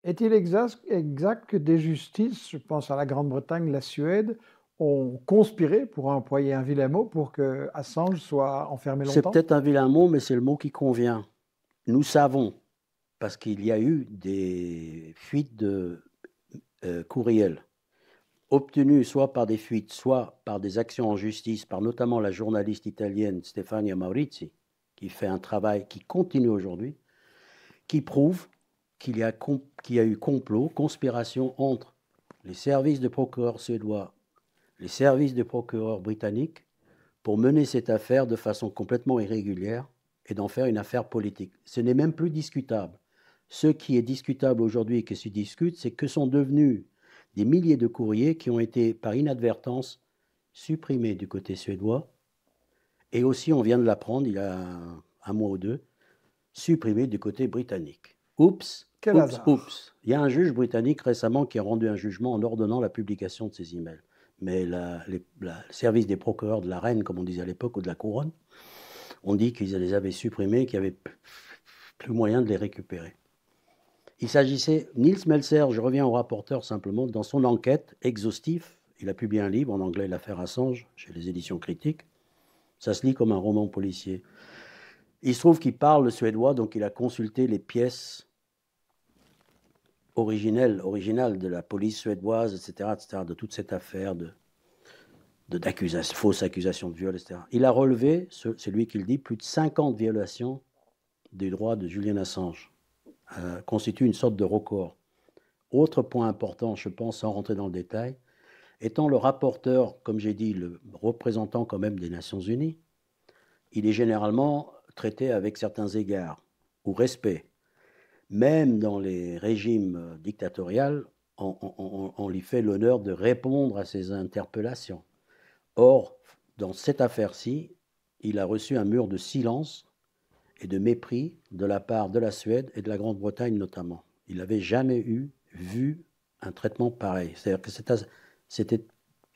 Est-il exact que des justices, je pense à la Grande-Bretagne, la Suède, ont conspiré, pour employer un vilain mot, pour que Assange soit enfermé C'est longtemps? peut-être un vilain mot, mais c'est le mot qui convient. Nous savons, parce qu'il y a eu des fuites de courriels obtenues soit par des fuites, soit par des actions en justice, par notamment la journaliste italienne Stefania Maurizi, qui fait un travail qui continue aujourd'hui, qui prouve qu'il y a eu complot, conspiration entre les services de procureurs suédois, les services de procureurs britanniques, pour mener cette affaire de façon complètement irrégulière et d'en faire une affaire politique. Ce n'est même plus discutable. Ce qui est discutable aujourd'hui et qui se discute, c'est que sont devenus des milliers de courriers qui ont été, par inadvertance, supprimés du côté suédois. Et aussi, on vient de l'apprendre il y a un mois ou deux, supprimés du côté britannique. Oups, Quel oups, hasard! oups. Il y a un juge britannique récemment qui a rendu un jugement en ordonnant la publication de ces emails. Mais le service des procureurs de la reine, comme on disait à l'époque, ou de la couronne, on dit qu'ils les avaient supprimés, qu'il n'y avait plus moyen de les récupérer. Il s'agissait, Niels Melzer, je reviens au rapporteur simplement, dans son enquête exhaustive, il a publié un livre en anglais, L'affaire Assange, chez les éditions critiques. Ça se lit comme un roman policier. Il se trouve qu'il parle le suédois, donc il a consulté les pièces originales de la police suédoise, etc., de toute cette affaire fausses accusations de viol, etc. Il a relevé, c'est lui qui le dit, plus de 50 violations des droits de Julian Assange. Constitue une sorte de record. Autre point important, je pense, sans rentrer dans le détail, étant le rapporteur, comme j'ai dit, le représentant quand même des Nations Unies, il est généralement traité avec certains égards ou respect. Même dans les régimes dictatoriaux, on lui fait l'honneur de répondre à ces interpellations. Or, dans cette affaire-ci, il a reçu un mur de silence et de mépris de la part de la Suède et de la Grande-Bretagne notamment. Il n'avait jamais vu un traitement pareil. C'est-à-dire que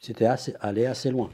c'était allé assez loin.